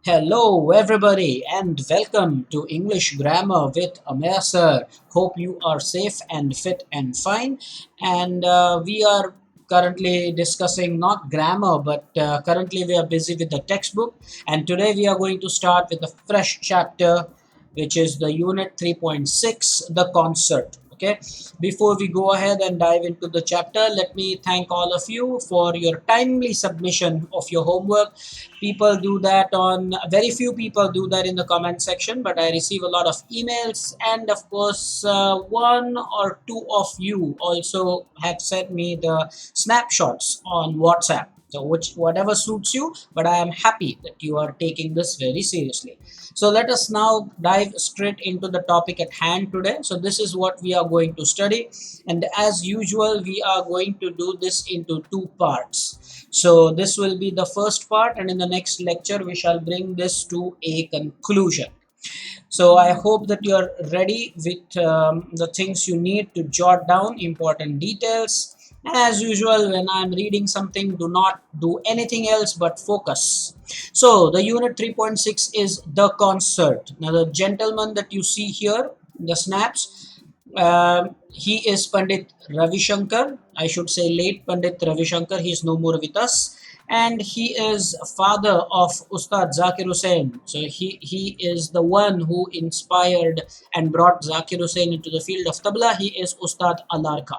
Hello, everybody, and welcome to English Grammar with Amir Sir. Hope you are safe and fit and fine. And we are currently discussing not grammar, but currently we are busy with the textbook. And today we are going to start with a fresh chapter, which is the Unit 3.6, the concert. Okay, before we go ahead and dive into the chapter, let me thank all of you for your timely submission of your homework. People do that on Very few people do that in the comment section, but I receive a lot of emails, and of course one or two of you also have sent me the snapshots on WhatsApp, so which whatever suits you, but I am happy that you are taking this very seriously. So let us now dive straight into the topic at hand today. So this is what we are going to study, and as usual we are going to do this into two parts. So this will be the first part, and in the next lecture we shall bring this to a conclusion. So I hope that you are ready with the things you need to jot down important details. And as usual, when I'm reading something, do not do anything else but focus. So the unit 3.6 is the concert. Now the gentleman that you see here, the snaps, he is Pandit Ravi Shankar. I should say late Pandit Ravi Shankar. He is no more with us, and he is father of Ustad Zakir Hussain. So he is the one who inspired and brought Zakir Hussain into the field of tabla. He is Ustad Alarka.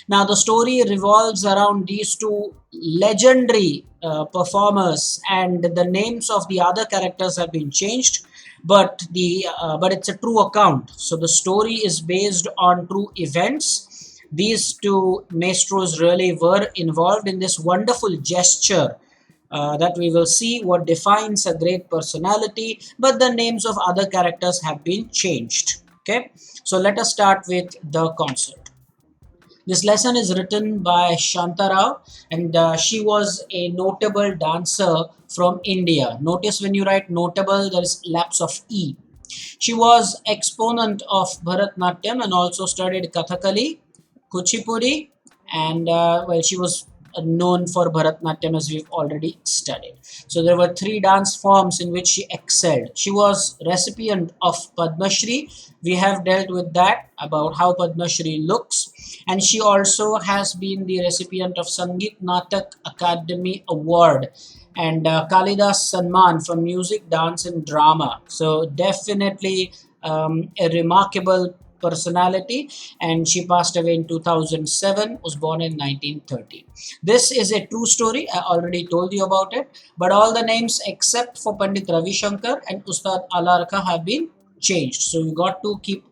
Now the story revolves around these two legendary performers, and the names of the other characters have been changed, but it's a true account. So the story is based on true events. These two maestros really were involved in this wonderful gesture that we will see what defines a great personality, but the names of other characters have been changed. Okay, so let us start with the concert. This lesson is written by Shantarao, and she was a notable dancer from India. Notice when you write notable, there is lapse of E. She was exponent of Bharatnatyam and also studied Kathakali, Kuchipudi, and well, she was known for Bharatnatyam, as we've already studied. So there were three dance forms in which she excelled. She was recipient of Padma Shri. We have dealt with that about how Padma Shri looks, and she also has been the recipient of Sangeet Natak Academy Award and Kalidas Sanman for music, dance, and drama. So definitely a remarkable personality, and she passed away in 2007, was born in 1930. This is a true story. I already told you about it, but all the names except for Pandit Ravi Shankar and Ustad Alarka have been changed. So you got to keep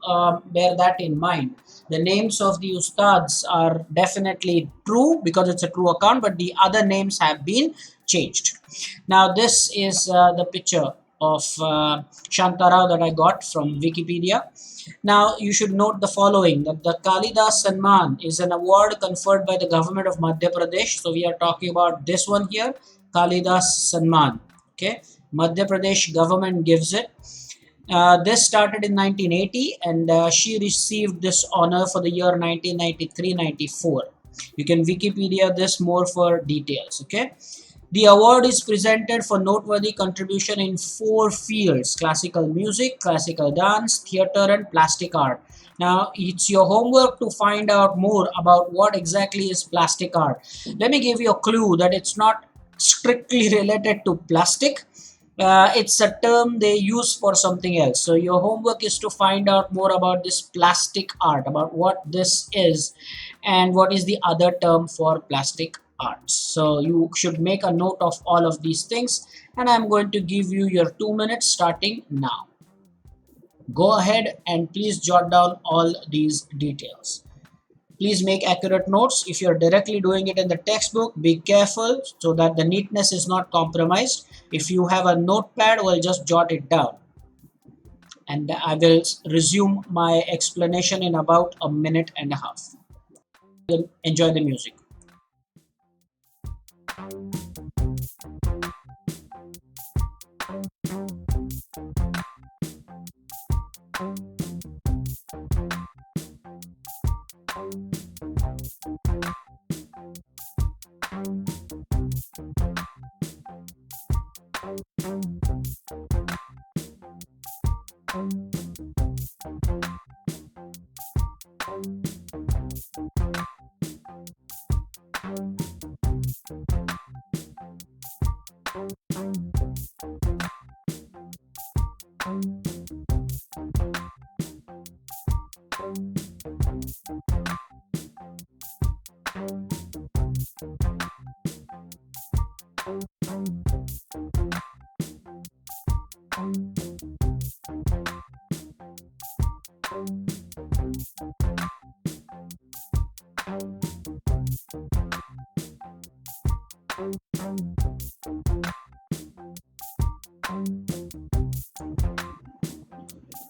bear that in mind. The names of the ustads are definitely true because it's a true account, but the other names have been changed. Now this is the picture of Shantarao that I got from Wikipedia. Now you should note the following, that the Kalidas Sanman is an award conferred by the government of Madhya Pradesh. So we are talking about this one here, Kalidas Sanman. Okay, Madhya Pradesh government gives it. This started in 1980, and she received this honor for the year 1993-94. You can Wikipedia this more for details. Okay, the award is presented for noteworthy contribution in four fields: classical music, classical dance, theater, and plastic art. Now, it's your homework to find out more about what exactly is plastic art. Let me give you a clue that it's not strictly related to plastic. It's a term they use for something else. So your homework is to find out more about this plastic art, about what this is and what is the other term for plastic arts. So you should make a note of all of these things, and I'm going to give you your 2 minutes starting now. Go ahead and please jot down all these details. Please make accurate notes. If you're directly doing it in the textbook, be careful so that the neatness is not compromised. If you have a notepad, well, just jot it down. And I will resume my explanation in about a minute and a half. Enjoy the music.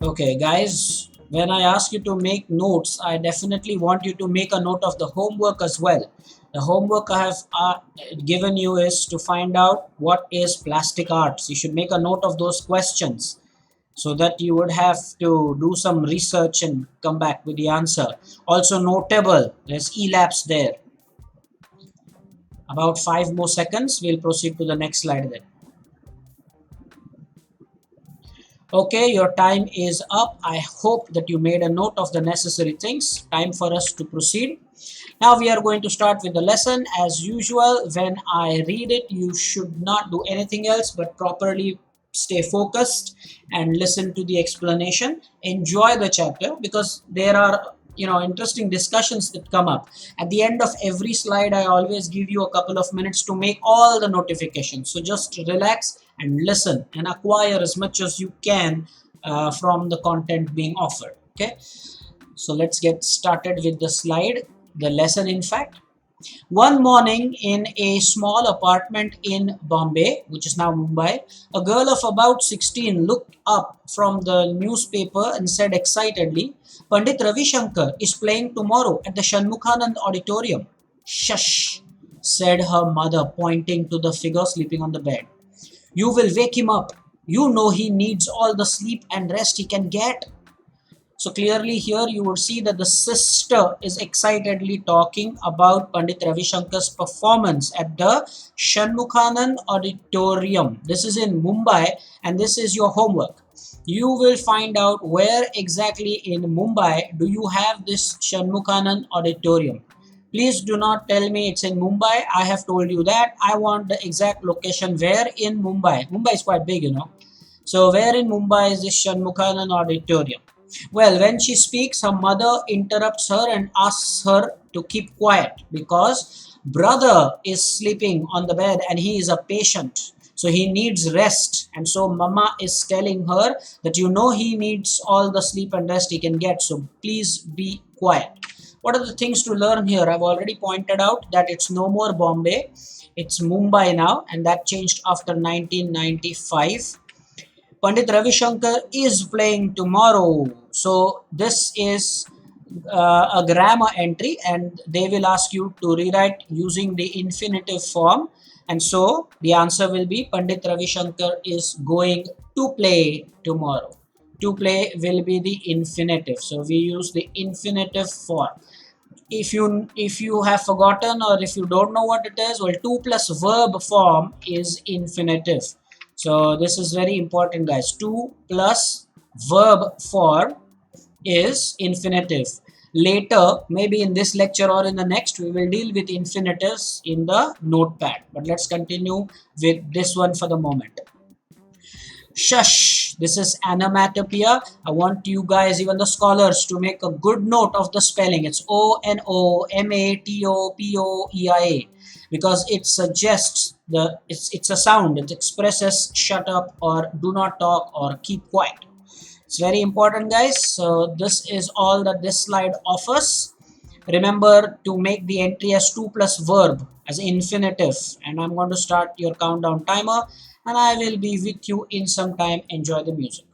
Okay, guys, when I ask you to make notes, I definitely want you to make a note of the homework as well. The homework I have given you is to find out what is plastic arts. You should make a note of those questions so that you would have to do some research and come back with the answer. Also notable, there's elapse there. About 5 more seconds, we'll proceed to the next slide then. Okay, your time is up. I hope that you made a note of the necessary things. Time for us to proceed. Now we are going to start with the lesson. As usual, when I read it, you should not do anything else but properly stay focused and listen to the explanation. Enjoy the chapter because there are interesting discussions that come up. At the end of every slide, I always give you a couple of minutes to make all the notifications. So just relax and listen and acquire as much as you can from the content being offered. Okay, so let's get started with the slide, the lesson in fact. One morning in a small apartment in Bombay, which is now Mumbai, a girl of about 16 looked up from the newspaper and said excitedly, Pandit Ravi Shankar is playing tomorrow at the Shanmukhanand Auditorium. Shush, said her mother, pointing to the figure sleeping on the bed. You will wake him up. You know he needs all the sleep and rest he can get. So clearly here you would see that the sister is excitedly talking about Pandit Ravi Shankar's performance at the Shanmukhanand Auditorium. This is in Mumbai and this is your homework. You will find out where exactly in Mumbai do you have this Shanmukhanand Auditorium. Please do not tell me it's in Mumbai. I have told you that. I want the exact location where in Mumbai. Mumbai is quite big, So where in Mumbai is this Shanmukhanand Auditorium? Well, when she speaks, her mother interrupts her and asks her to keep quiet because brother is sleeping on the bed and he is a patient. So he needs rest. And so mama is telling her that he needs all the sleep and rest he can get. So please be quiet. What are the things to learn here? I've already pointed out that it's no more Bombay. It's Mumbai now and that changed after 1995. Pandit Ravi Shankar is playing tomorrow. So this is a grammar entry and they will ask you to rewrite using the infinitive form. And so the answer will be Pandit Ravi Shankar is going to play tomorrow. To play will be the infinitive. So we use the infinitive form. If you have forgotten or if you don't know what it is, well, to plus verb form is infinitive. So this is very important, guys. To plus verb form is infinitive. Later, maybe in this lecture or in the next, we will deal with infinitives in the notepad. But let's continue with this one for the moment. Shush. This is onomatopoeia. I want you guys, even the scholars, to make a good note of the spelling. It's Onomatopoeia because it suggests it's a sound. It expresses shut up or do not talk or keep quiet. It's very important, guys. So this is all that this slide offers. Remember to make the entry as to plus verb as infinitive. And I'm going to start your countdown timer and I will be with you in some time. Enjoy the music.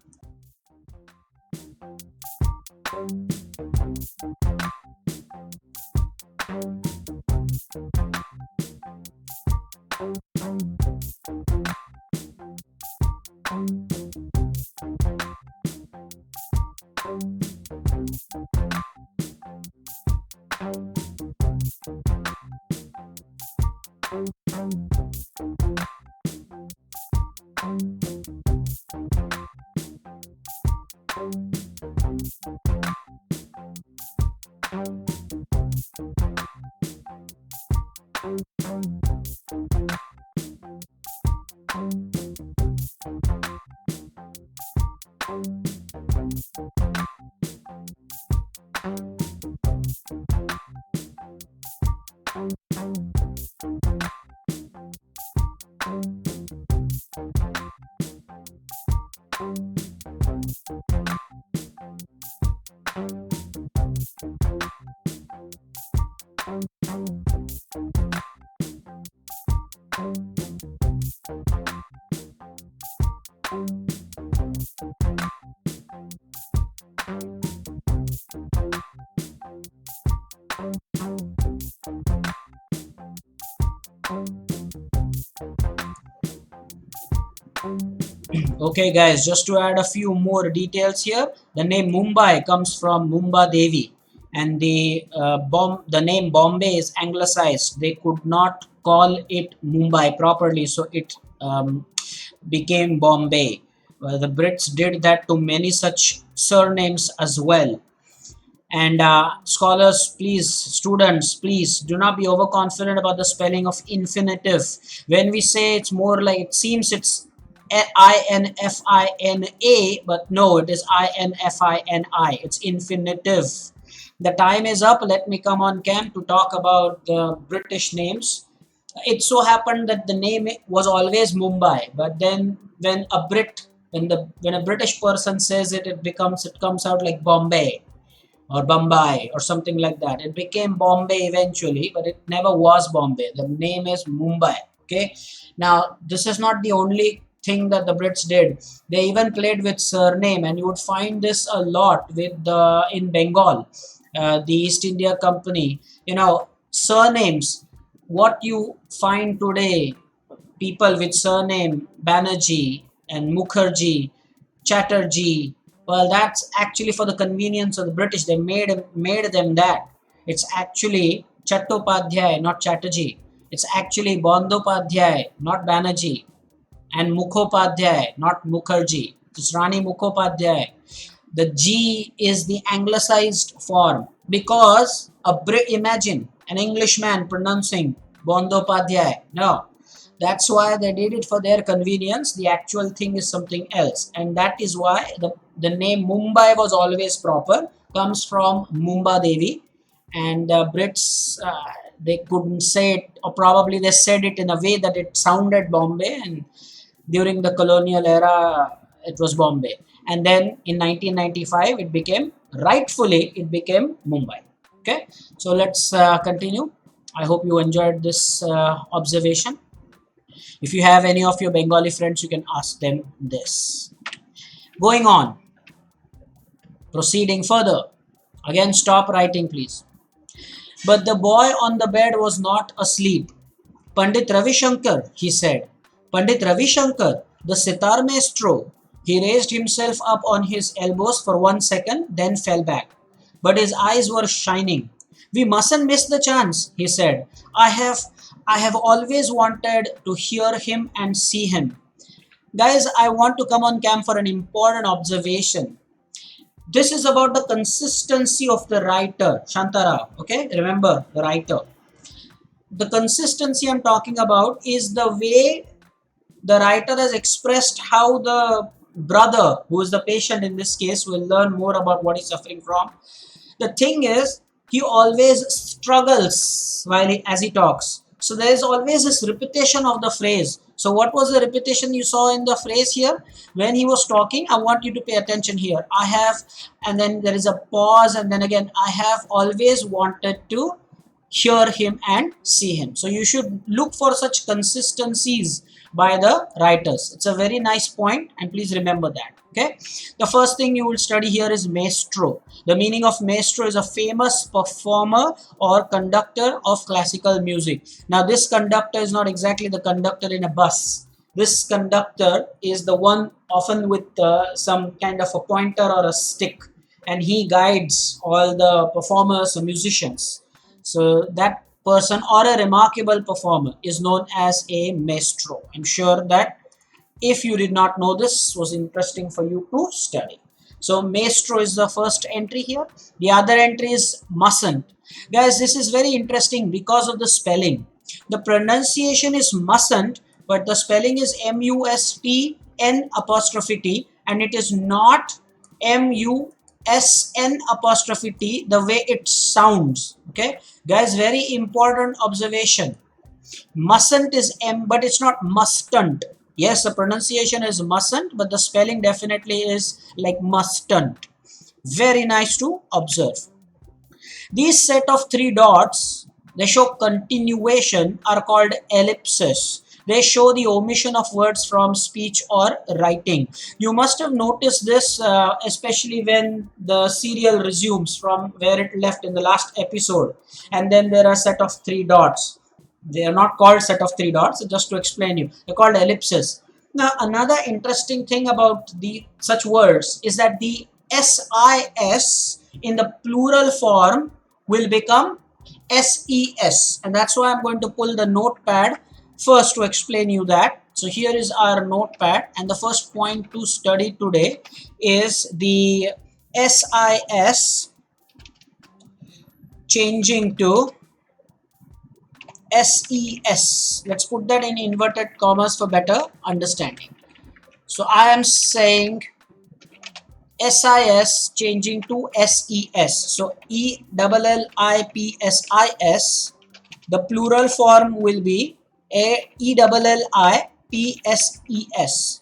Okay, guys, just to add a few more details here, the name Mumbai comes from Mumba Devi, and the name Bombay is anglicized. They could not call it Mumbai properly, so it became Bombay. The Brits did that to many such surnames as well. And scholars, please, students, please do not be overconfident about the spelling of infinitive. When we say, it's more like, it seems it's infina, but no, it is infini. It's infinitive. The time is up. Let me come on cam to talk about the British names. It so happened that the name was always Mumbai, but then when a British person says it, it comes out like Bombay or Bombay or something like that. It became Bombay eventually, but it never was Bombay. The name is Mumbai. Okay. Now, this is not the only thing that the Brits did. They even played with surname, and you would find this a lot with in Bengal, the East India Company. Surnames. What you find today, people with surname Banerjee and Mukherjee, Chatterjee. Well, that's actually for the convenience of the British. They made them that. It's actually Chattopadhyay, not Chatterjee. It's actually Bandopadhyay, not Banerjee, and Mukhopadhyay, not Mukherjee. It's Rani Mukhopadhyay. The G is the anglicized form because imagine an Englishman pronouncing Bandopadhyay. No, that's why they did it for their convenience. The actual thing is something else. And that is why the name Mumbai was always proper, comes from Mumba Devi. And Brits, they couldn't say it, or probably they said it in a way that it sounded Bombay. And during the colonial era, it was Bombay. And then in 1995, rightfully, it became Mumbai. Okay, so let's continue. I hope you enjoyed this observation. If you have any of your Bengali friends, you can ask them this. Going on, proceeding further. Again, stop writing, please. But the boy on the bed was not asleep. Pandit Ravi Shankar, he said. Pandit Ravi Shankar, the sitar maestro. He raised himself up on his elbows for 1 second, then fell back. But his eyes were shining. We mustn't miss the chance, he said. I have always wanted to hear him and see him. Guys, I want to come on cam for an important observation. This is about the consistency of the writer, Shantara. Okay, remember the writer. The consistency I'm talking about is the way the writer has expressed how the brother, who is the patient in this case, will learn more about what he's suffering from. The thing is, he always struggles as he talks. So there is always this repetition of the phrase. So what was the repetition you saw in the phrase here? When he was talking, I want you to pay attention here. I have, and then there is a pause, and then again, I have always wanted to hear him and see him. So you should look for such consistencies by the writers. It's a very nice point, and please remember that. Okay, the first thing you will study here is maestro. The meaning of maestro is a famous performer or conductor of classical music. Now, this conductor is not exactly the conductor in a bus. This conductor is the one often with some kind of a pointer or a stick, and he guides all the performers or musicians. So that person, or a remarkable performer, is known as a maestro. I'm sure that if you did not know, this was interesting for you to study. So maestro is the first entry here. The other entry is mustn't. Guys, this is very interesting because of the spelling. The pronunciation is mustn't, but the spelling is MUSTN apostrophe T, and it is not MUSN apostrophe T the way it sounds. Okay, guys, very important observation. Mustn't is M, but it's not mustn't. Yes, the pronunciation is mustn't, but the spelling definitely is like mustn't. Very nice to observe. These set of three dots, they show continuation, are called ellipses. They show the omission of words from speech or writing. You must have noticed this, especially when the serial resumes from where it left in the last episode. And then there are a set of three dots. They are not called set of three dots, just to explain you. They're called ellipses. Now, another interesting thing about the such words is that the SIS in the plural form will become SES, and that's why I'm going to pull the notepad first to explain you that. So here is our notepad, and the first point to study today is the SIS changing to SES. Let's put that in inverted commas for better understanding. So I am saying SIS changing to SES. So ELLIPSIS. The plural form will be ELLIPSES.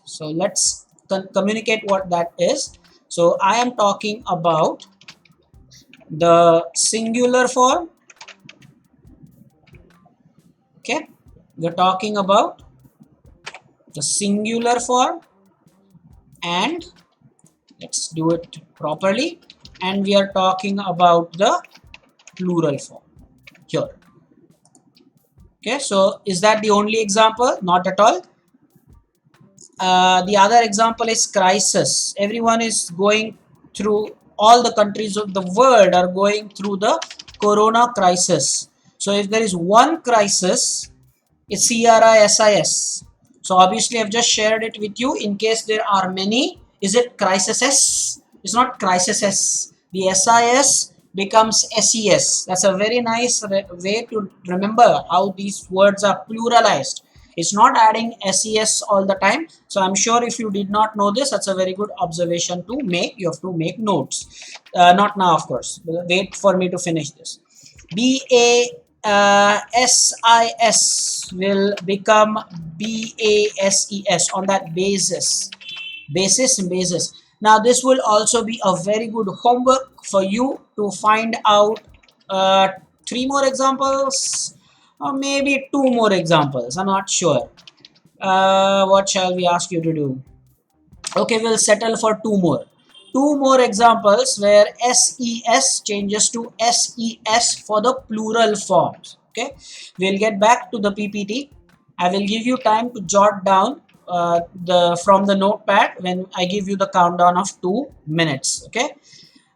So let's communicate what that is. So I am talking about the singular form. Okay, we're talking about the singular form, and let's do it properly, and we are talking about the plural form here. Okay, so is that the only example? Not at all. The other example is crisis. Everyone is going through, all the countries of the world are going through the corona crisis. So if there is one crisis, it's CRISIS. So obviously I've just shared it with you in case there are many. Is it crisis? It's not crisis. The SIS becomes SES. That's a very nice way to remember how these words are pluralized. It's not adding SES all the time. So I'm sure if you did not know this, that's a very good observation to make. You have to make notes. Not now, of course. Wait for me to finish this. BASIS will become BASES on that basis. Basis. Now this will also be a very good homework for you to find out three more examples, or maybe two more examples. I'm not sure. What shall we ask you to do? Okay, we'll settle for two more. Two more examples where SES changes to SES for the plural forms. Okay, we'll get back to the PPT. I will give you time to jot down from the notepad when I give you the countdown of 2 minutes. Okay.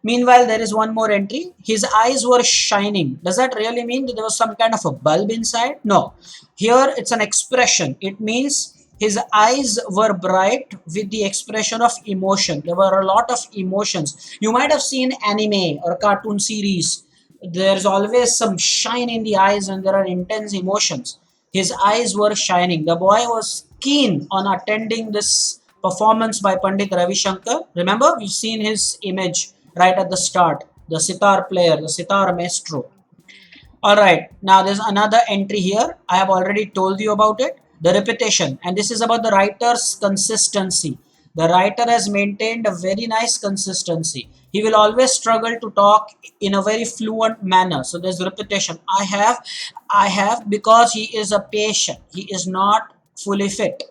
Meanwhile, there is one more entry. His eyes were shining. Does that really mean that there was some kind of a bulb inside? No. Here it's an expression. It means his eyes were bright with the expression of emotion. There were a lot of emotions. You might have seen anime or cartoon series. There's always some shine in the eyes and there are intense emotions. His eyes were shining. The boy was keen on attending this performance by Pandit Ravi Shankar. Remember, we've seen his image right at the start. The sitar player, the sitar maestro. Alright, now there's another entry here. I have already told you about it. The repetition. And this is about the writer's consistency. The writer has maintained a very nice consistency. He will always struggle to talk in a very fluent manner. So there's repetition. I have, because he is a patient. He is not fully fit.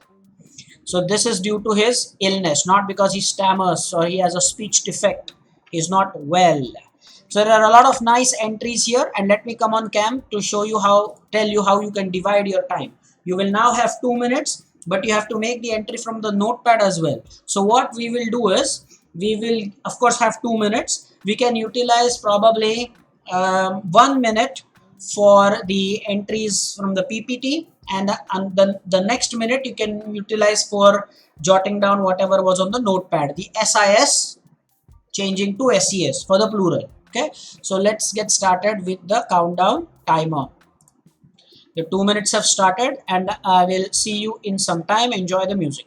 So this is due to his illness, not because he stammers or he has a speech defect. He's not well. So there are a lot of nice entries here, and let me come on cam to show you tell you how you can divide your time. You will now have 2 minutes, but you have to make the entry from the notepad as well. So what we will do is, we will of course have 2 minutes. We can utilize probably 1 minute for the entries from the PPT, and the next minute you can utilize for jotting down whatever was on the notepad. The SIS changing to SES for the plural. Okay, so let's get started with the countdown timer. The 2 minutes have started, and I will see you in some time. Enjoy the music.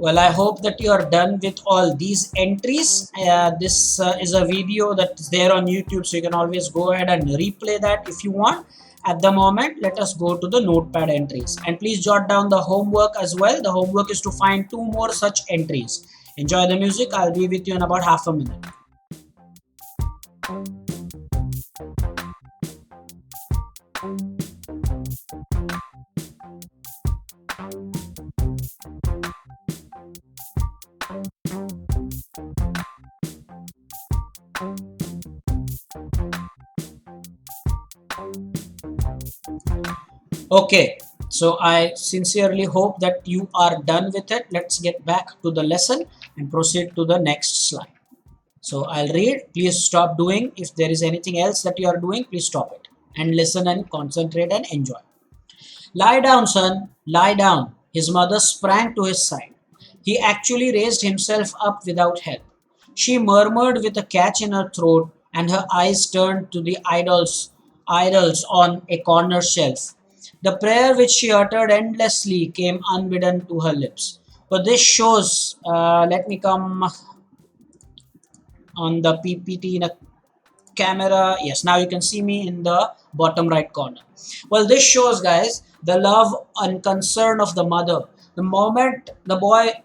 Well, I hope that you are done with all these entries. This is a video that is there on YouTube, so you can always go ahead and replay that if you want. At the moment, let us go to the notepad entries. And please jot down the homework as well. The homework is to find two more such entries. Enjoy the music. I'll be with you in about half a minute. Okay, so I sincerely hope that you are done with it. Let's get back to the lesson and proceed to the next slide. So I'll read. Please stop doing. If there is anything else that you are doing, please stop it and listen and concentrate and enjoy. Lie down, son, lie down. His mother sprang to his side. He actually raised himself up without help. She murmured with a catch in her throat, and her eyes turned to the idols on a corner shelf. The prayer which she uttered endlessly came unbidden to her lips. But this shows, let me come on the PPT in a camera. Yes, now you can see me in the bottom right corner. Well, this shows, guys, the love and concern of the mother. The moment the boy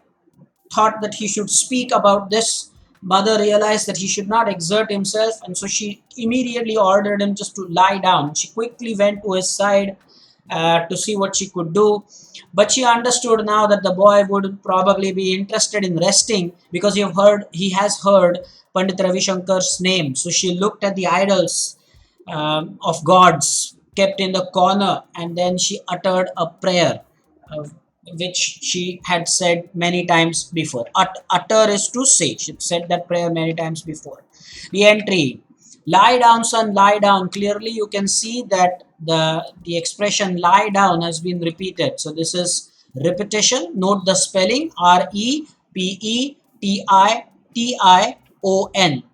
thought that he should speak about this, mother realized that he should not exert himself, and so she immediately ordered him just to lie down. She quickly went to his side to see what she could do, but she understood now that the boy would probably be interested in resting because he has heard Pandit Ravi Shankar's name. So she looked at the idols of gods kept in the corner, and then she uttered a prayer, uh, which she had said many times before. Utter is to say. She said that prayer many times before. The entry: lie down, son, lie down. Clearly, you can see that the expression lie down has been repeated. So this is repetition. Note the spelling: Repetion.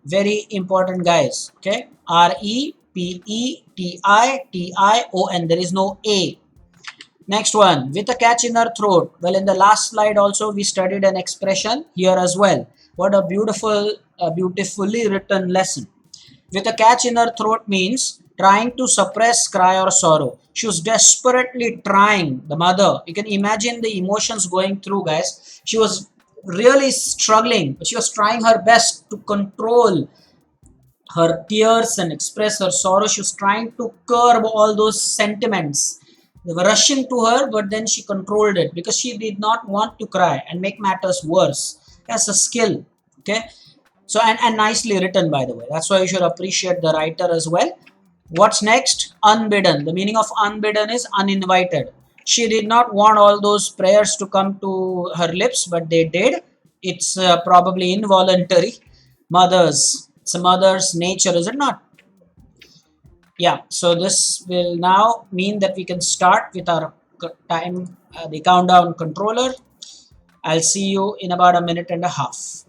Very important, guys. Okay, Repetion. There is no A. Next one, with a catch in her throat. Well, in the last slide also we studied an expression here as well. What a beautifully written lesson. With a catch in her throat means trying to suppress cry or sorrow. She was desperately trying, the mother. You can imagine the emotions going through, guys. She was really struggling, but she was trying her best to control her tears and express her sorrow. She was trying to curb all those sentiments. They were rushing to her, but then she controlled it because she did not want to cry and make matters worse. That's a skill. Okay. So, and nicely written, by the way. That's why you should appreciate the writer as well. What's next? Unbidden. The meaning of unbidden is uninvited. She did not want all those prayers to come to her lips, but they did. It's probably involuntary. Mothers. It's a mother's nature, is it not? Yeah, so this will now mean that we can start with our time, the countdown controller. I'll see you in about a minute and a half.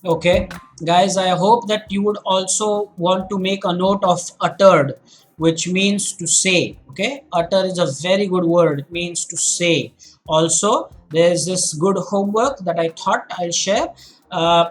Okay, guys, I hope that you would also want to make a note of uttered, which means to say. Okay, utter is a very good word, it means to say. Also, there's this good homework that I thought I'll share.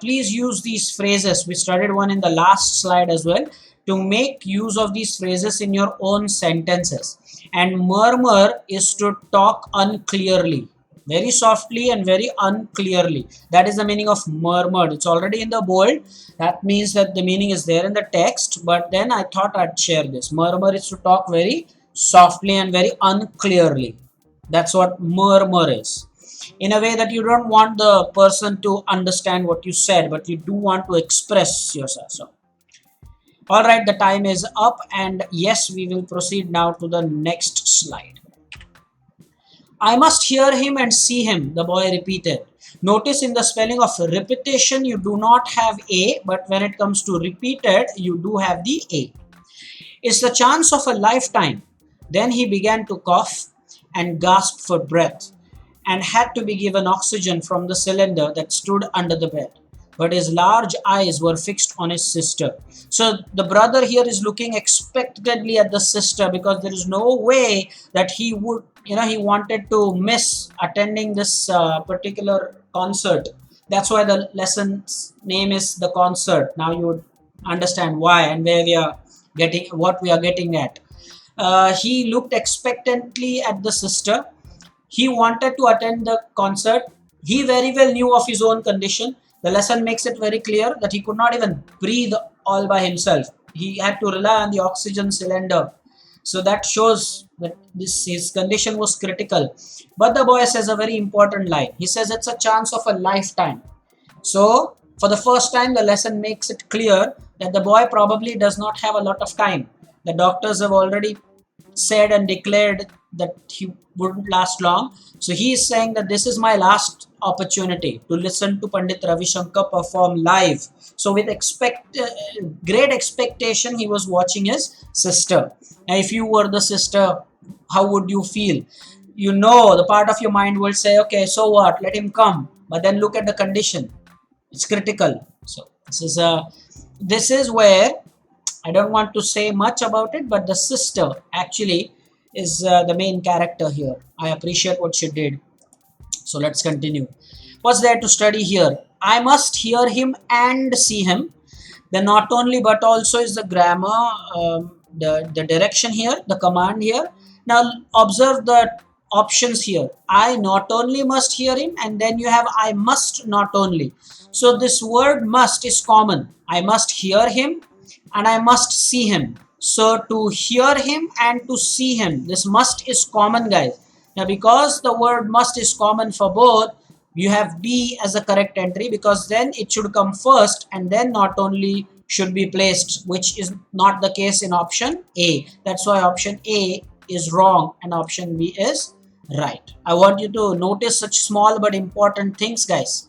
Please use these phrases. We studied one in the last slide as well, to make use of these phrases in your own sentences. And murmur is to talk unclearly, very softly and very unclearly. That is the meaning of murmured. It's already in the bold. That means that the meaning is there in the text, but then I thought I'd share this. Murmur is to talk very softly and very unclearly. That's what murmur is, in a way that you don't want the person to understand what you said, but you do want to express yourself. So all right, the time is up, and yes, we will proceed now to the next slide. I must hear him and see him, the boy repeated. Notice in the spelling of repetition, you do not have A, but when it comes to repeated, you do have the A. It's the chance of a lifetime. Then he began to cough and gasp for breath, and had to be given oxygen from the cylinder that stood under the bed. But his large eyes were fixed on his sister. So the brother here is looking expectantly at the sister, because there is no way that he would, he wanted to miss attending this particular concert. That's why the lesson's name is the concert. Now you would understand why and where we are getting, what we are getting at. He looked expectantly at the sister. He wanted to attend the concert. He very well knew of his own condition. The lesson makes it very clear that he could not even breathe all by himself. He had to rely on the oxygen cylinder. So that shows that his condition was critical. But the boy says a very important line. He says it's a chance of a lifetime. So for the first time, the lesson makes it clear that the boy probably does not have a lot of time. The doctors have already said and declared that he wouldn't last long. So he is saying that this is my last opportunity to listen to Pandit Ravi Shankar perform live. So with great expectation, he was watching his sister. And if you were the sister, how would you feel? The part of your mind will say, okay, so what? Let him come. But then look at the condition. It's critical. So this is where I don't want to say much about it, but the sister actually is the main character here. I appreciate what she did. So let's continue. What's there to study here? I must hear him and see him. The not only but also is the grammar, the direction here, the command here. Now observe the options here. I not only must hear him, and then you have I must not only. So this word must is common. I must hear him and I must see him. So to hear him and to see him, this must is common, guys. Now because the word must is common for both, you have B as the correct entry, because then it should come first and then not only should be placed, which is not the case in option A. That's why option A is wrong and option B is right. I want you to notice such small but important things, guys.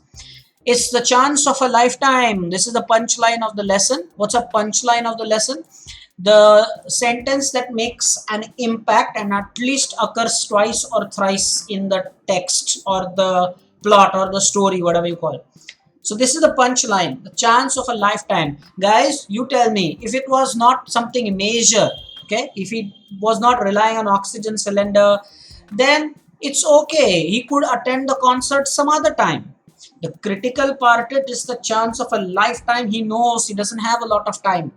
It's the chance of a lifetime. This is the punchline of the lesson. What's a punchline of the lesson? The sentence that makes an impact and at least occurs twice or thrice in the text or the plot or the story, whatever you call it. So this is the punchline, the chance of a lifetime. Guys, you tell me, if it was not something major, okay, if he was not relying on oxygen cylinder, then it's okay. He could attend the concert some other time. The critical part is the chance of a lifetime. He knows he doesn't have a lot of time.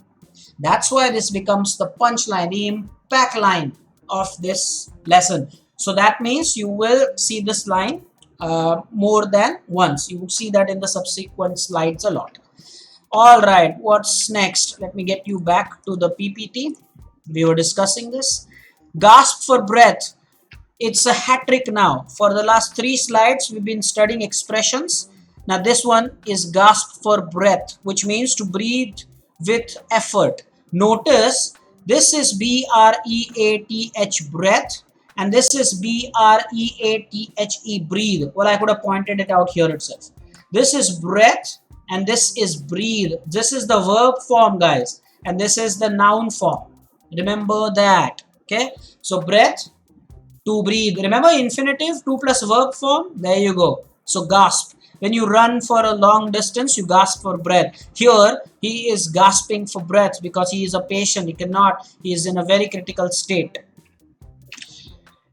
That's why this becomes the punchline, the impact line of this lesson. So that means you will see this line more than once. You will see that in the subsequent slides a lot. All right, what's next? Let me get you back to the PPT. We were discussing this. Gasp for breath. It's a hat trick now. For the last 3 slides, we've been studying expressions. Now this one is gasp for breath, which means to breathe with effort. Notice this is breath, breath, and this is breathe, breathe. Well, I could have pointed it out here itself. This is breath and this is breathe. This is the verb form, guys, and this is the noun form. Remember that. Okay, so breath, to breathe. Remember infinitive, to plus verb form. There you go. So gasp. When you run for a long distance, you gasp for breath. Here, he is gasping for breath because he is a patient. He cannot. He is in a very critical state.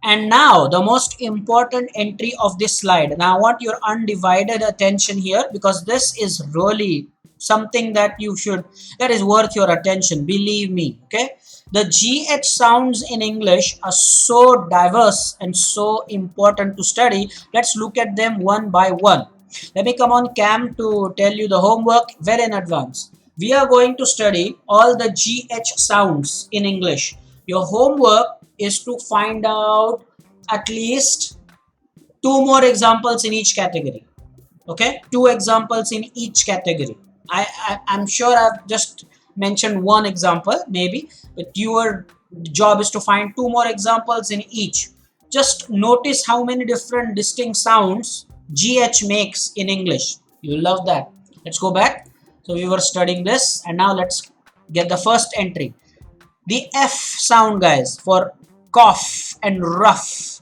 And now the most important entry of this slide. Now I want your undivided attention here because this is really something that that is worth your attention. Believe me. Okay. The GH sounds in English are so diverse and so important to study. Let's look at them one by one. Let me come on cam to tell you the homework very in advance. We are going to study all the GH sounds in English. Your homework is to find out at least two more examples in each category. Okay, two examples in each category. I'm sure I've just mentioned one example maybe, but your job is to find two more examples in each. Just notice how many different distinct sounds GH makes in English. You love that. Let's go back. So we were studying this and now let's get the first entry. The F sound, guys, for cough and rough.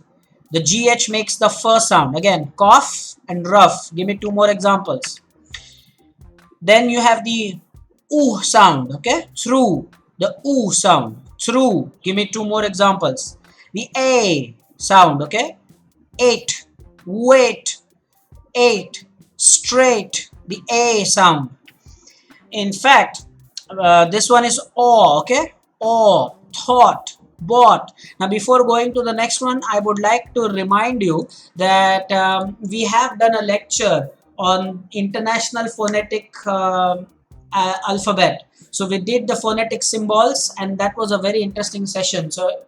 The GH makes the first sound. Again, cough and rough. Give me two more examples. Then you have the OO sound, okay? Through. The OO sound. Through. Give me two more examples. The A sound, okay? Eight. Wait. Eight. Straight. The A sound. In fact, this one is O, okay? O, thought, bought. Now, before going to the next one, I would like to remind you that we have done a lecture on international phonetic alphabet. So we did the phonetic symbols and that was a very interesting session. So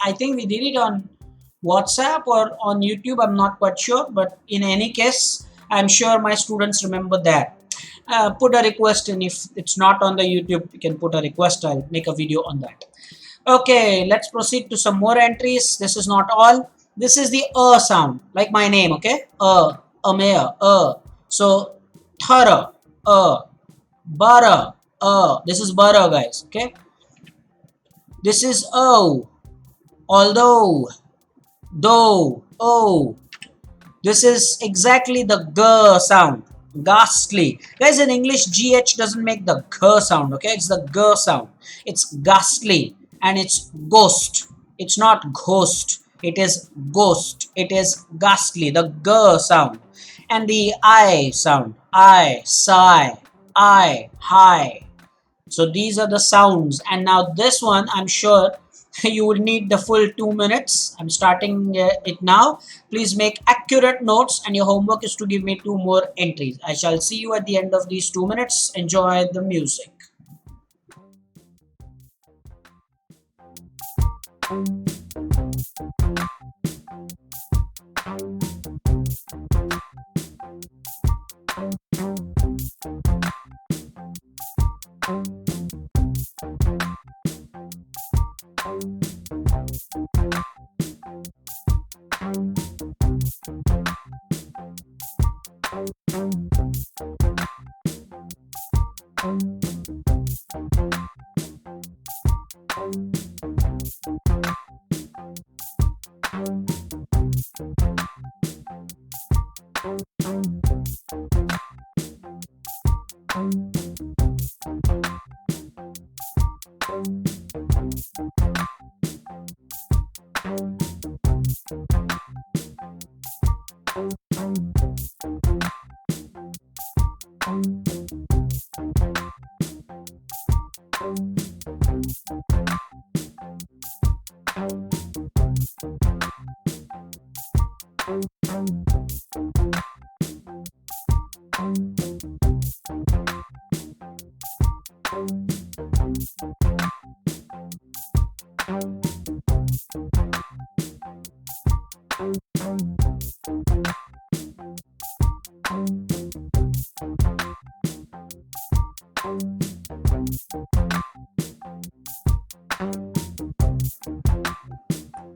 I think we did it on WhatsApp or on YouTube. I'm not quite sure, but in any case, I'm sure my students remember that. Put a request in. If it's not on the YouTube, you can put a request. I'll make a video on that. Okay, let's proceed to some more entries. This is not all. This is the sound, like my name, okay? Amaya, So, thorough, butter, This is butter, guys, okay? This is although, though, This is exactly the g sound. Ghastly. Guys, in English, GH doesn't make the g sound, okay? It's the g sound. It's ghastly and it's ghost. It's not ghost. It is ghost. It is ghastly. The g sound. And the I sound. I, sigh, I, high. So these are the sounds. And now this one, I'm sure you will need the full 2 minutes. I'm starting it now. Please make accurate notes and your homework is to give me 2 more entries. I shall see you at the end of these 2 minutes. Enjoy the music.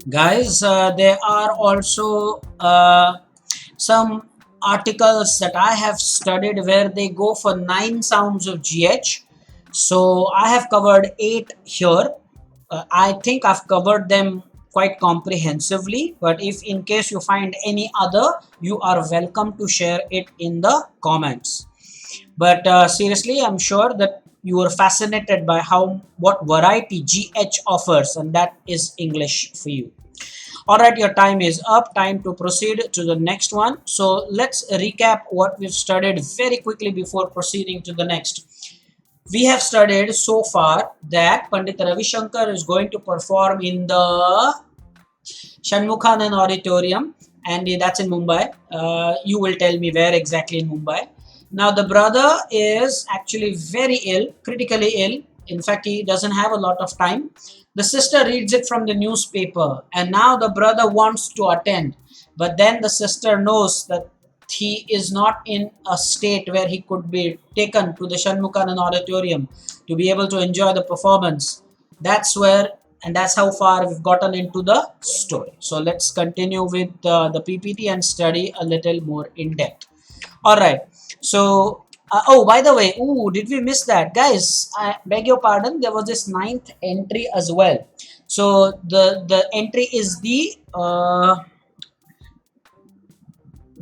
Guys, there are also some articles that I have studied where they go for 9 sounds of GH. So I have covered 8 here. I think I've covered them quite comprehensively, but if in case you find any other, you are welcome to share it in the comments. But seriously, I'm sure that you are fascinated by how what variety GH offers, and that is English for you. All right, your time is up. Time to proceed to the next one. So let's recap what we've studied very quickly before proceeding to the next. We have studied so far that Pandit Ravi Shankar is going to perform in the Shanmukhanan Auditorium, and that's in Mumbai. You will tell me where exactly in Mumbai. Now, the brother is actually very ill, critically ill. In fact, he doesn't have a lot of time. The sister reads it from the newspaper, and now the brother wants to attend. But then the sister knows that he is not in a state where he could be taken to the Shanmukhanan Auditorium to be able to enjoy the performance. That's where, and that's how far we've gotten into the story. So let's continue with the PPT and study a little more in depth. All right. So, oh, by the way, did we miss that? Guys, I beg your pardon. There was this ninth entry as well. So the entry is the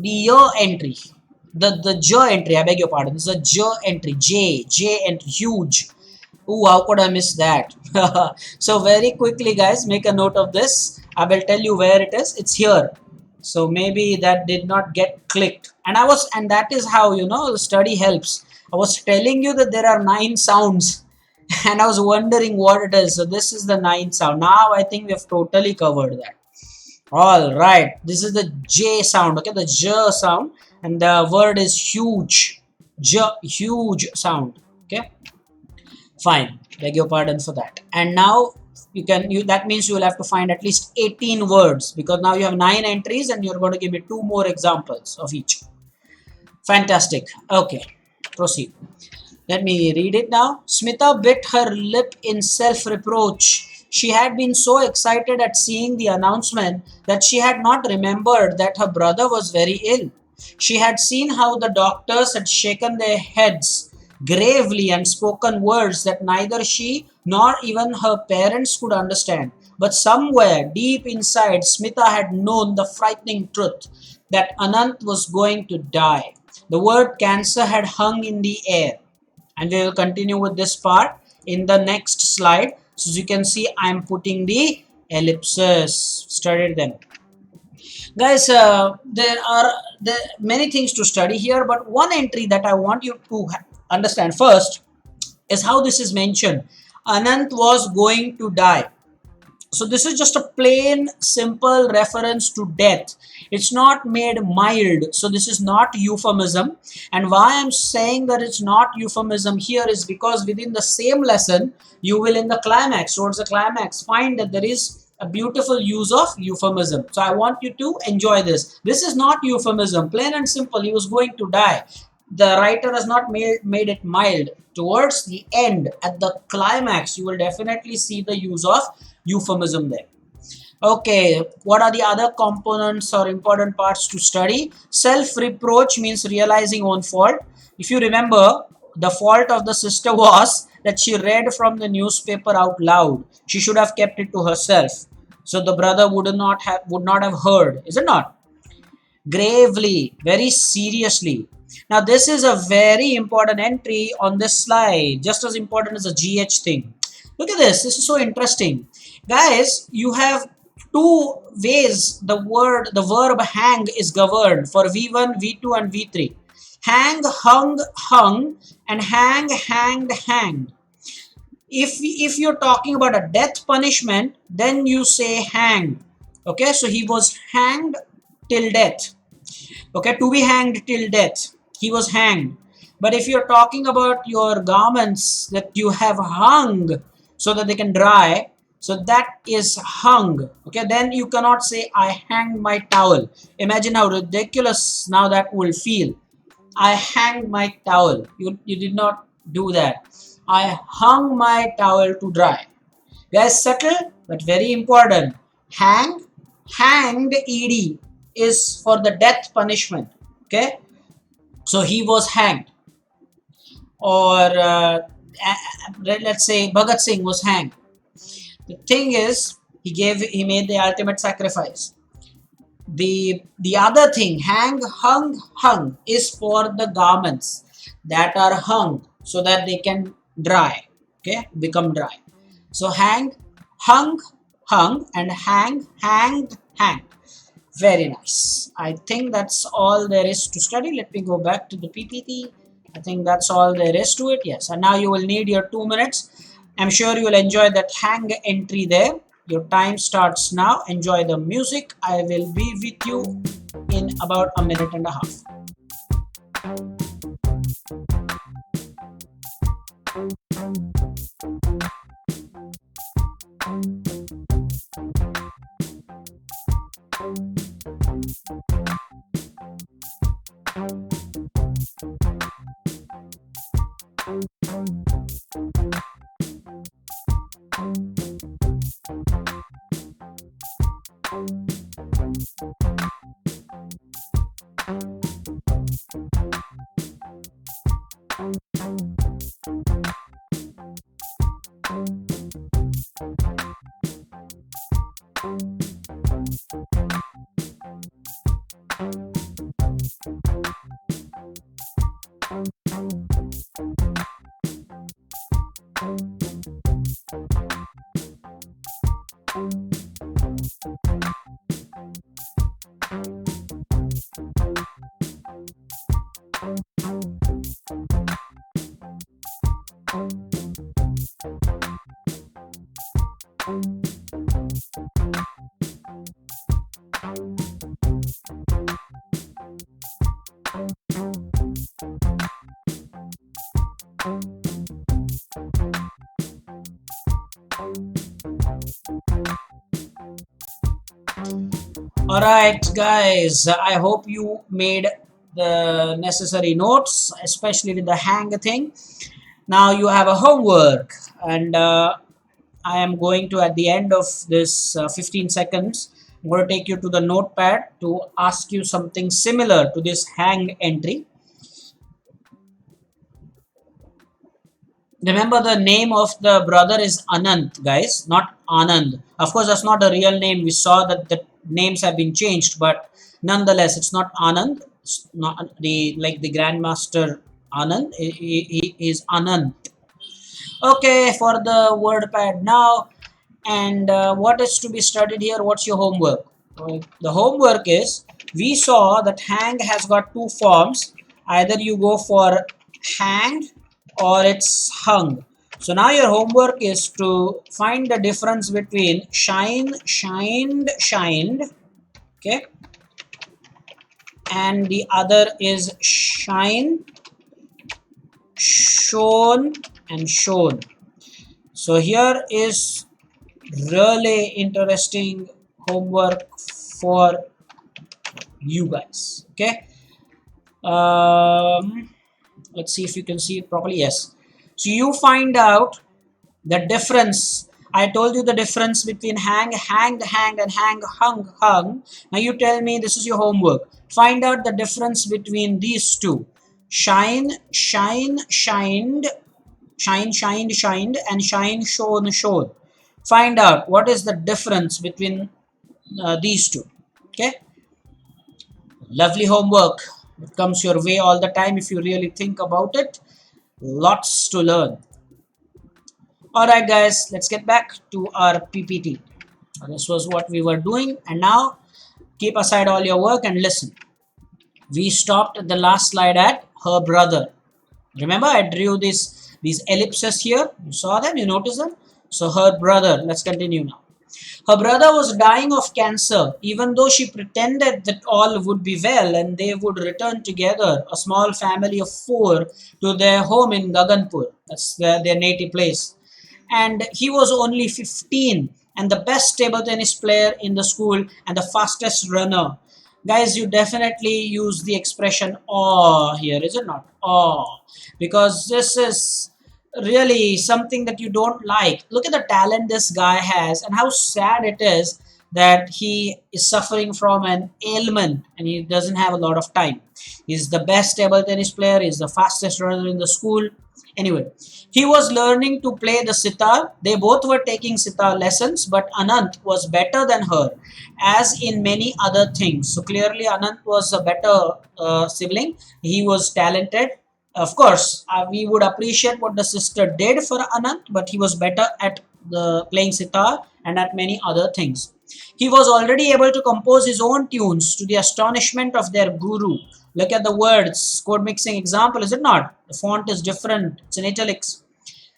year entry. The J entry, I beg your pardon. It's a J entry. J entry, huge. Ooh, how could I miss that? So very quickly, guys, make a note of this. I will tell you where it is. It's here. So maybe that did not get clicked. And that is how, the study helps. I was telling you that there are 9 sounds and I was wondering what it is. So this is the 9th sound. Now I think we have totally covered that. All right. This is the J sound. Okay. The J sound. And the word is huge. J, huge sound. Okay. Fine, beg your pardon for that. And now that means you will have to find at least 18 words, because now you have 9 entries and you're going to give me 2 more examples of each. Fantastic. Okay, proceed. Let me read it now. Smita bit her lip in self-reproach. She had been so excited at seeing the announcement that she had not remembered that her brother was very ill. She had seen how the doctors had shaken their heads gravely and spoken words that neither she nor even her parents could understand. But somewhere deep inside, Smita had known the frightening truth that Anant was going to die. The word cancer had hung in the air. And we will continue with this part in the next slide. So as you can see, I am putting the ellipses. Studied them. Guys, there are many things to study here, but one entry that I want you to understand first is how this is mentioned. Anant was going to die. So this is just a plain, simple reference to death. It's not made mild. So this is not euphemism. And why I'm saying that it's not euphemism here is because within the same lesson, you will in the climax, towards the climax, find that there is a beautiful use of euphemism. So I want you to enjoy this. This is not euphemism. Plain and simple, he was going to die. The writer has not made it mild. Towards the end, at the climax, you will definitely see the use of euphemism there. Okay, what are the other components or important parts to study? Self-reproach means realizing own fault. If you remember, the fault of the sister was that she read from the newspaper out loud. She should have kept it to herself. So the brother would not have heard, is it not? Gravely, very seriously. Now this is a very important entry on this slide, just as important as the GH thing. Look at this. This is so interesting. Guys, you have 2 ways the verb hang is governed for V1, V2 and V3. Hang, hung, hung, and hang, hanged, hanged. If you're talking about a death punishment, then you say hang. Okay, so he was hanged till death. Okay, to be hanged till death. He was hanged. But if you're talking about your garments that you have hung so that they can dry, so that is hung. Okay, then you cannot say I hanged my towel. Imagine how ridiculous now that will feel. I hanged my towel. You did not do that. I hung my towel to dry. Guys, subtle but very important. Hang, hanged, ed is for the death punishment. Okay, so he was hanged, or let's say Bhagat Singh was hanged. The thing is, he made the ultimate sacrifice. The other thing, hang, hung, hung is for the garments that are hung so that they can dry, okay, become dry. So hang, hung, hung, and hang, hanged, hanged. Very nice. I think that's all there is to study. Let me go back to the PPT. I think that's all there is to it. Yes. And now you will need your 2 minutes. I'm sure you will enjoy that hang entry there. Your time starts now. Enjoy the music. I will be with you in about a minute and a half. All right, guys, I hope you made the necessary notes, especially with the hang thing. Now you have a homework, and I am going to, at the end of this 15 seconds, I'm going to take you to the notepad to ask you something similar to this hang entry. Remember, the name of the brother is Anant, guys, not Anand. Of course, that's not a real name. We saw that the names have been changed, but nonetheless, it's not Anand. It's not the like the Grandmaster Anand. He is Anant. Okay, for the word pad now. And what is to be studied here? What's your homework? The homework is, we saw that hang has got two forms. Either you go for hanged or it's hung. So now your homework is to find the difference between shine, shined, shined, okay, and the other is shine, shone, and shone. So here is really interesting homework for you guys. Okay, let's see if you can see it properly. Yes, so you find out the difference. I told you the difference between hang, hanged, hanged, and hang, hung, hung. Now you tell me, this is your homework. Find out the difference between these two: shine, shine, shined, shine, shined, shined, and shine, shone, shone. Find out what is the difference between these two. Okay, lovely homework. It comes your way all the time if you really think about it. Lots to learn. All right, guys, let's get back to our PPT. This was what we were doing, and now keep aside all your work and listen. We stopped at the last slide at her brother. Remember, I drew these ellipses here. You saw them? You noticed them? So her brother. Let's continue now. Her brother was dying of cancer, even though she pretended that all would be well and they would return together, a small family of 4, to their home in Gaganpur. That's their native place. And he was only 15 and the best table tennis player in the school and the fastest runner. Guys, you definitely use the expression "aw" here, is it not? Aw, because this is really something that you don't like. Look at the talent this guy has and how sad it is that he is suffering from an ailment and he doesn't have a lot of time. He's the best table tennis player, he's the fastest runner in the school. Anyway, he was learning to play the sitar. They both were taking sitar lessons, but Anant was better than her, as in many other things. So clearly, Anant was a better sibling. He was talented. Of course, we would appreciate what the sister did for Anant, but he was better at the playing sitar and at many other things. He was already able to compose his own tunes to the astonishment of their guru. Look at the words, code mixing example, is it not? The font is different, it's in italics.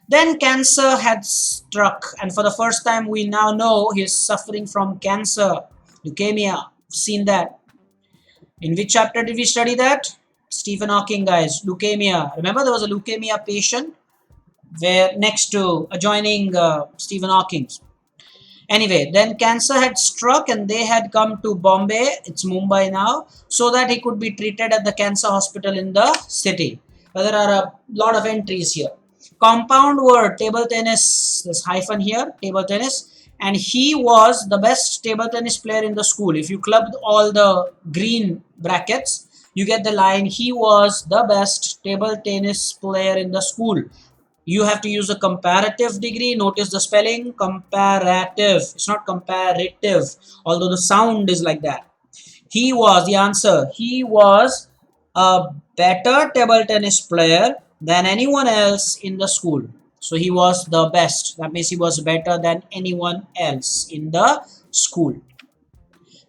Then cancer had struck, and for the first time, we now know he is suffering from cancer, leukemia. Seen that. In which chapter did we study that? Stephen Hawking, guys, leukemia. Remember, there was a leukemia patient where next to adjoining Stephen Hawking's. Anyway, then cancer had struck and they had come to Bombay, it's Mumbai now, so that he could be treated at the cancer hospital in the city. There are a lot of entries here. Compound word, table tennis, this hyphen here, table tennis. And he was the best table tennis player in the school. If you clubbed all the green brackets, you get the line, he was the best table tennis player in the school. You have to use a comparative degree. Notice the spelling, comparative. It's not comparative, although the sound is like that. He was, the answer, he was a better table tennis player than anyone else in the school. So he was the best. That means he was better than anyone else in the school.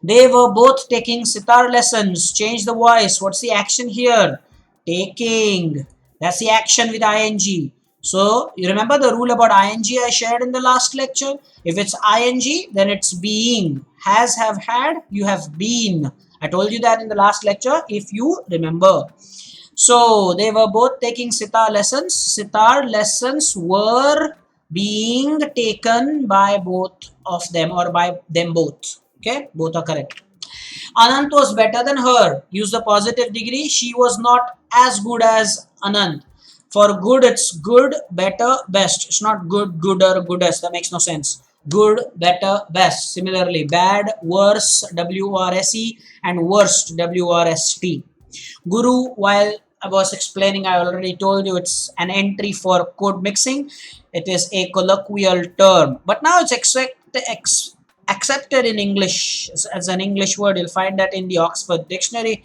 They were both taking sitar lessons. Change the voice. What's the action here? Taking. That's the action with ing. So you remember the rule about ing I shared in the last lecture? If it's ing, then it's being. Has, have, had, you have been. I told you that in the last lecture, if you remember. So they were both taking sitar lessons. Sitar lessons were being taken by both of them or by them both. Okay, both are correct. Anant was better than her. Use the positive degree. She was not as good as Anant. For good, it's good, better, best. It's not good, gooder, goodest. That makes no sense. Good, better, best. Similarly, bad, worse, WRSE, and worst, WRST. Guru, while I was explaining, I already told you it's an entry for code mixing. It is a colloquial term, but now it's accepted in English as an English word. You'll find that in the Oxford Dictionary.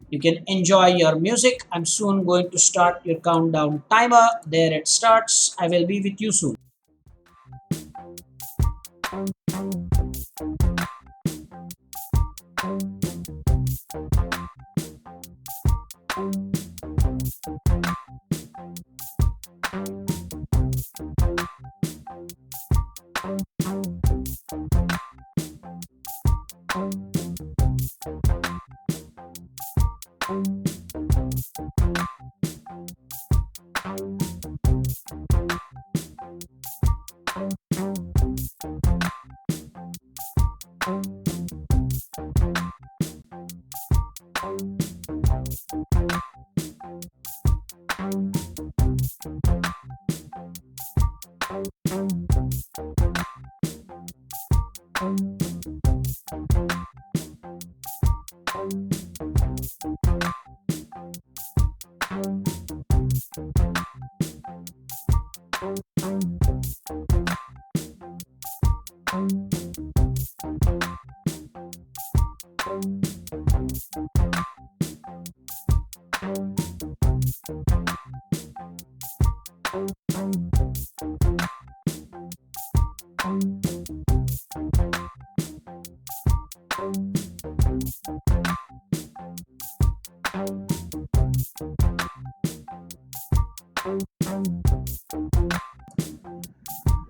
You can enjoy your music. I'm soon going to start your countdown timer. There it starts. I will be with you soon.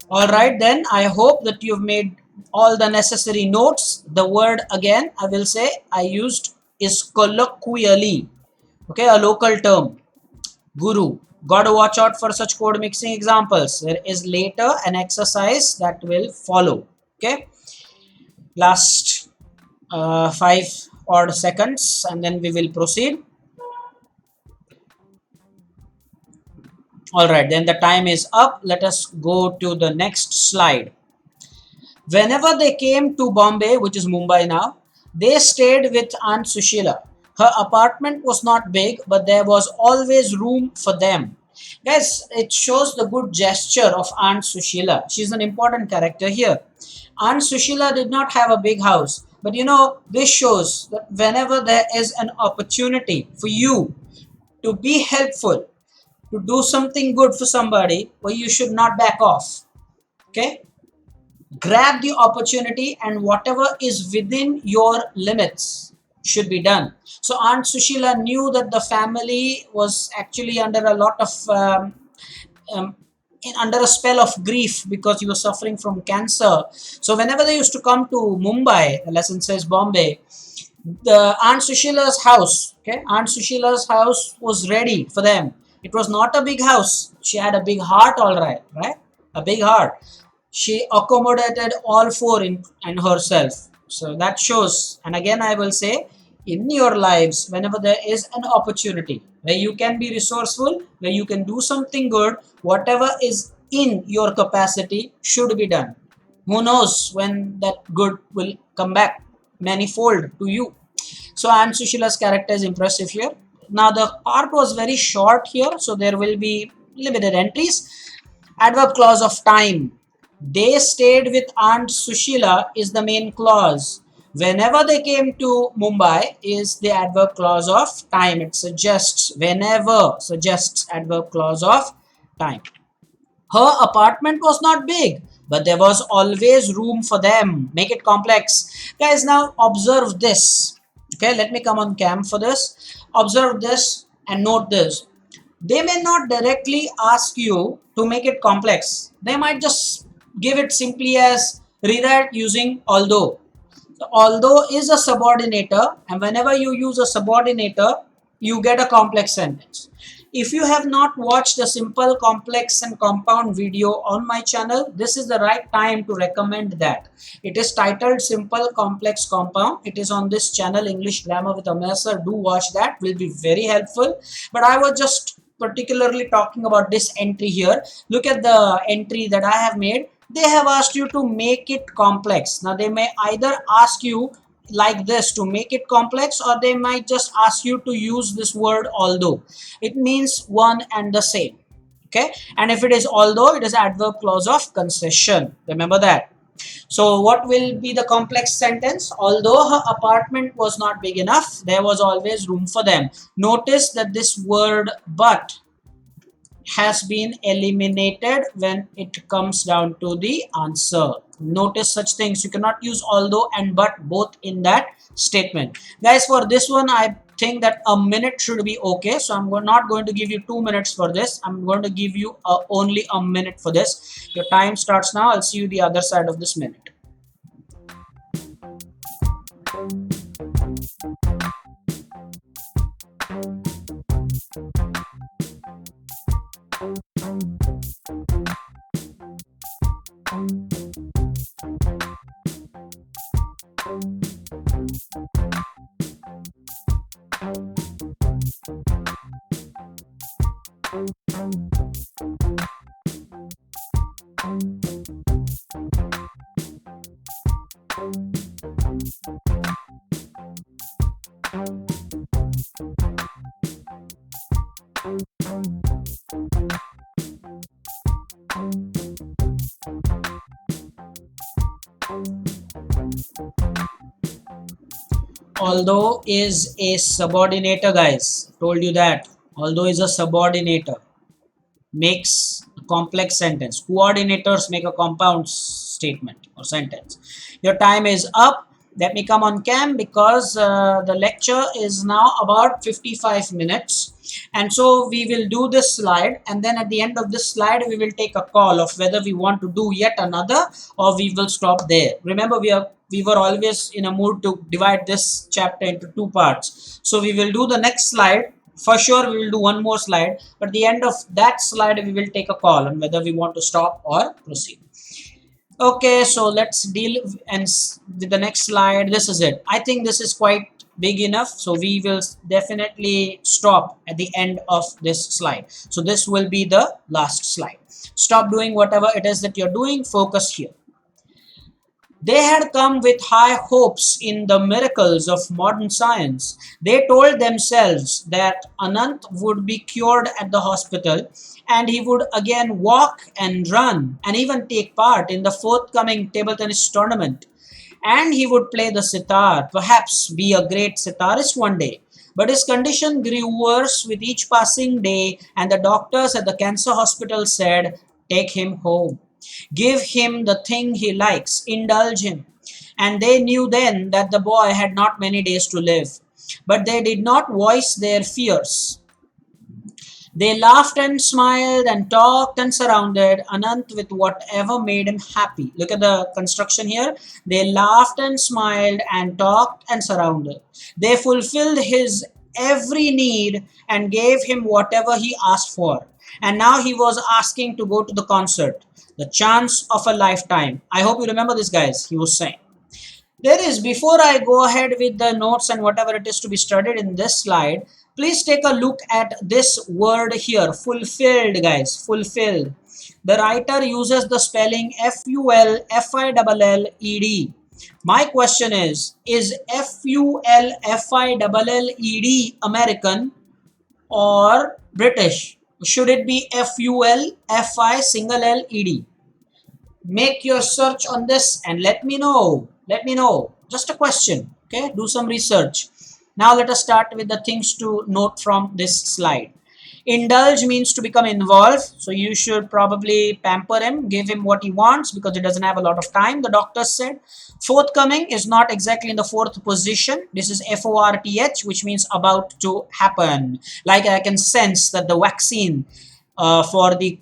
All right, then I hope that you've made all the necessary notes. The word again, I will say, I used is colloquially, okay, a local term, guru. Got to watch out for such code mixing examples. There is later an exercise that will follow. Okay, last 5 odd seconds and then we will proceed. All right, then the time is up. Let us go to the next slide. Whenever they came to Bombay, which is Mumbai now, they stayed with Aunt Sushila. Her apartment was not big, but there was always room for them. Guys, it shows the good gesture of Aunt Sushila. She's an important character here. Aunt Sushila did not have a big house, but this shows that whenever there is an opportunity for you to be helpful, to do something good for somebody, well, you should not back off. Okay? Grab the opportunity, and whatever is within your limits should be done. So Aunt Sushila knew that the family was actually under a lot of um, under a spell of grief because he was suffering from cancer. So whenever they used to come to Mumbai, the lesson says Bombay, the Aunt Sushila's house, okay, Aunt Sushila's house was ready for them. It was not a big house. She had a big heart, all right, right? A big heart. She accommodated all four in herself. So that shows, and again I will say, in your lives, whenever there is an opportunity where you can be resourceful, where you can do something good, whatever is in your capacity should be done. Who knows when that good will come back manifold to you. So Aunt Sushila's character is impressive here. Now the part was very short here, so there will be limited entries. Adverb clause of time. They stayed with Aunt Sushila is the main clause. Whenever they came to Mumbai is the adverb clause of time. It suggests, whenever suggests adverb clause of time. Her apartment was not big, but there was always room for them. Make it complex. Guys, now observe this. Okay, let me come on cam for this. Observe this and note this. They may not directly ask you to make it complex. They might just give it simply as rewrite using although. So although is a subordinator, and whenever you use a subordinator, you get a complex sentence. If you have not watched a simple, complex and compound video on my channel, this is the right time to recommend that. It is titled Simple, Complex, Compound. It is on this channel, English Grammar with Amir Sir. Do watch that, will be very helpful. But I was just particularly talking about this entry here. Look at the entry that I have made. They have asked you to make it complex. Now they may either ask you like this to make it complex, or they might just ask you to use this word although. It means one and the same. Okay, and if it is although, it is adverb clause of concession. Remember that. So what will be the complex sentence? Although her apartment was not big enough, there was always room for them. Notice that this word but has been eliminated when it comes down to the answer. Notice such things. You cannot use although and but both in that statement. Guys, for this one, I think that a minute should be okay. So I'm not going to give you 2 minutes for this. I'm going to give you only a minute for this. Your time starts now. I'll see you the other side of this minute. Although is a subordinator, guys. Told you that. Although is a subordinator. Makes a complex sentence. Coordinators make a compound statement or sentence. Your time is up. Let me come on cam because the lecture is now about 55 minutes. And so we will do this slide, and then at the end of this slide we will take a call of whether we want to do yet another or we will stop there. Remember, we were always in a mood to divide this chapter into 2 parts. So we will do the next slide. For sure we will do one more slide, but at the end of that slide we will take a call on whether we want to stop or proceed. Okay, so let's deal with the next slide. This is it. I think this is quite big enough, so we will definitely stop at the end of this slide. So this will be the last slide. Stop doing whatever it is that you're doing. Focus here. They had come with high hopes in the miracles of modern science. They told themselves that Anant would be cured at the hospital and he would again walk and run and even take part in the forthcoming table tennis tournament. And he would play the sitar, perhaps be a great sitarist one day. But his condition grew worse with each passing day, and the doctors at the cancer hospital said, "Take him home. Give him the thing he likes, indulge him." And they knew then that the boy had not many days to live. But they did not voice their fears. They laughed and smiled and talked and surrounded Anant with whatever made him happy. Look at the construction here. They laughed and smiled and talked and surrounded. They fulfilled his every need and gave him whatever he asked for. And now he was asking to go to the concert. The chance of a lifetime. I hope you remember this, guys, he was saying. There is, before I go ahead with the notes and whatever it is to be studied in this slide, please take a look at this word here, fulfilled, guys, fulfilled. The writer uses the spelling Fullfilled. My question is Fullfilled American or British? Should it be Fulfi single Led? Make your search on this and let me know. Just a question. Okay, do some research. Now let us start with the things to note from this slide. Indulge means to become involved, so you should probably pamper him, give him what he wants because he doesn't have a lot of time, the doctor said. Forthcoming is not exactly in the fourth position. This is FORTH, which means about to happen. Like I can sense that the vaccine for the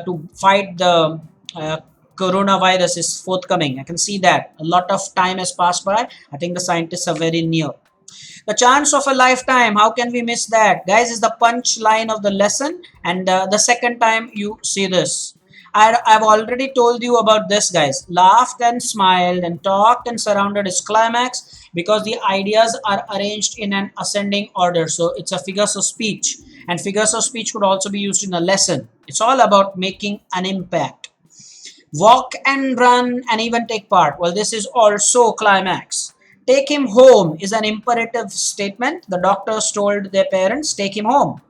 to fight the coronavirus is forthcoming. I can see that a lot of time has passed by. I think the scientists are very near. The chance of a lifetime, how can we miss that? Guys, is the punch line of the lesson, and the second time you see this. I've already told you about this, guys. Laughed and smiled and talked and surrounded is climax because the ideas are arranged in an ascending order. So it's a figures of speech, and figures of speech could also be used in a lesson. It's all about making an impact. Walk and run and even take part. Well, this is also climax. Take him home is an imperative statement. The doctors told their parents, take him home.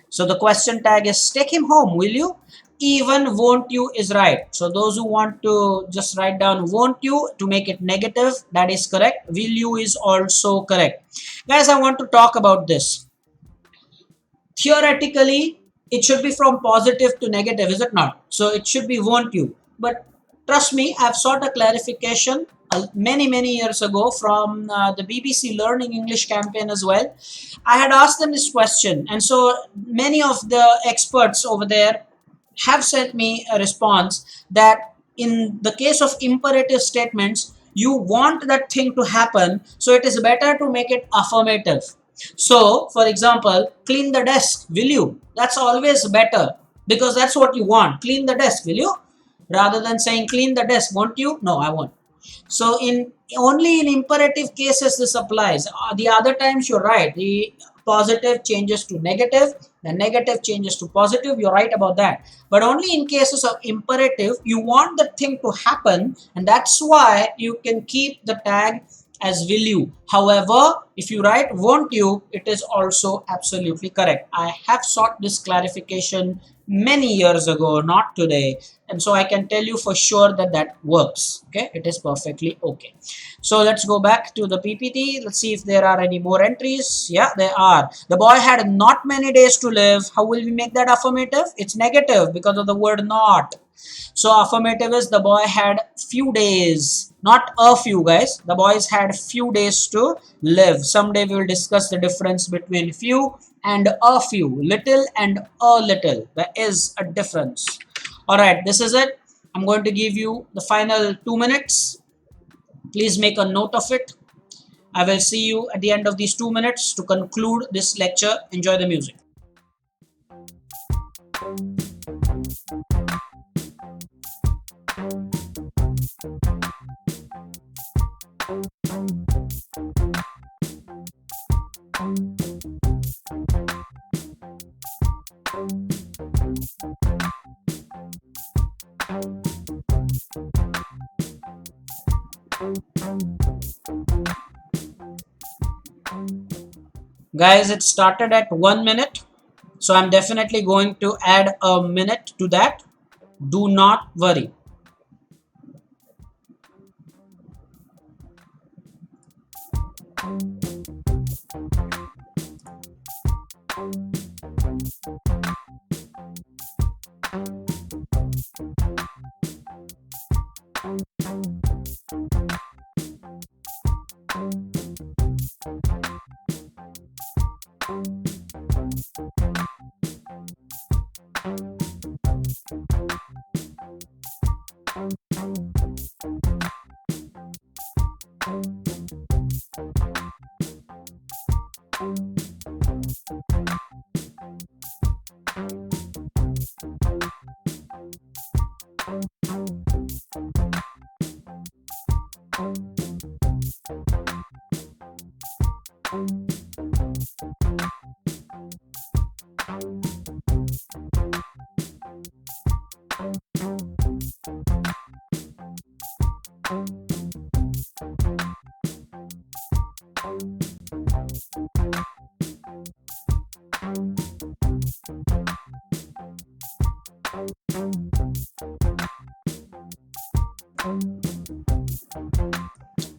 So the question tag is, take him home, will you? Even won't you is right. So those who want to just write down won't you to make it negative, that is correct. Will you is also correct. Guys, I want to talk about this. Theoretically, it should be from positive to negative, is it not? So it should be won't you. But trust me, I've sought a clarification many years ago from the BBC Learning English campaign as well. I had asked them this question, and so many of the experts over there have sent me a response that in the case of imperative statements, you want that thing to happen, so it is better to make it affirmative. So, for example, clean the desk, will you? That's always better because that's what you want. Clean the desk, will you? Rather than saying clean the desk, won't you? No, I won't. So in only in imperative cases this applies. The other times you're right. The positive changes to negative, the negative changes to positive. You're right about that. But only in cases of imperative, you want the thing to happen, and that's why you can keep the tag as will you. However, if you write won't you, it is also absolutely correct. I have sought this clarification many years ago, not today, and so I can tell you for sure that that works. Okay, it is perfectly okay. So let's go back to the PPT. Let's see if there are any more entries. Yeah, there are. The boy had not many days to live. How will we make that affirmative? It's negative because of the word not. So affirmative is the boy had few days, not a few, guys. The boys had few days to live. Someday we will discuss the difference between few and a few, little and a little. There is a difference. All right, this is it. I'm going to give you the final 2 minutes. Please make a note of it. I will see you at the end of these 2 minutes to conclude this lecture. Enjoy the music. Guys, it started at 1 minute, so I'm definitely going to add a minute to that. Do not worry.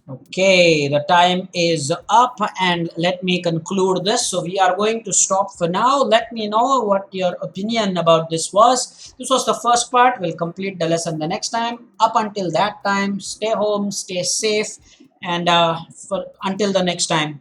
Okay, the time is up, and let me conclude this. So we are going to stop for now. Let me know what your opinion about this was. This was the first part. We'll complete the lesson the next time. Up until that time, stay home, stay safe, and until the next time.